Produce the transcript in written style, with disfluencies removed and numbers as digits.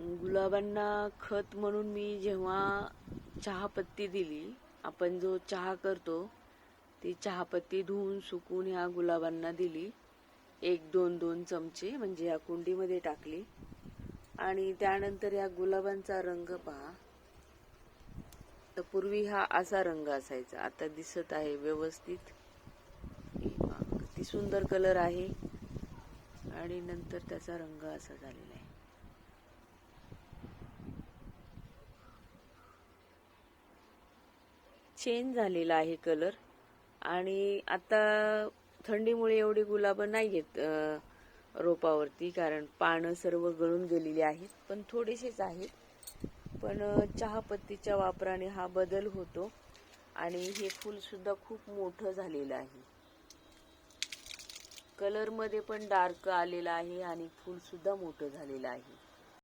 गुलाबांना खत म्हणून मी जेव्हा चहापत्ती दिली, आपण जो चहा करतो ती चहापत्ती धुवून सुकून ह्या गुलाबांना दिली, 1-2 चमचे म्हणजे या कुंडीमध्ये टाकली. आणि त्यानंतर या गुलाबांचा रंग पहा. तर पूर्वी हा असा रंग असायचा, आता दिसत आहे व्यवस्थित, किती सुंदर कलर आहे. आणि नंतर त्याचा रंग असा झालेला आहे. चेंज झालेला आहे कलर. आणि आता थंडीमुळे एवढी गुलाबं नाही येत रोपावरती, कारण पानं सर्व गळून गेलेली आहेत, पण थोडेसेच आहेत. पण चहापत्तीच्या वापराने हा बदल होतो. आणि हे फूल सुद्धा खूप मोठं झालेलं आहे. कलर मध्ये पण डार्क आलेला आहे आणि फूल सुद्धा मोठं झालेलं आहे.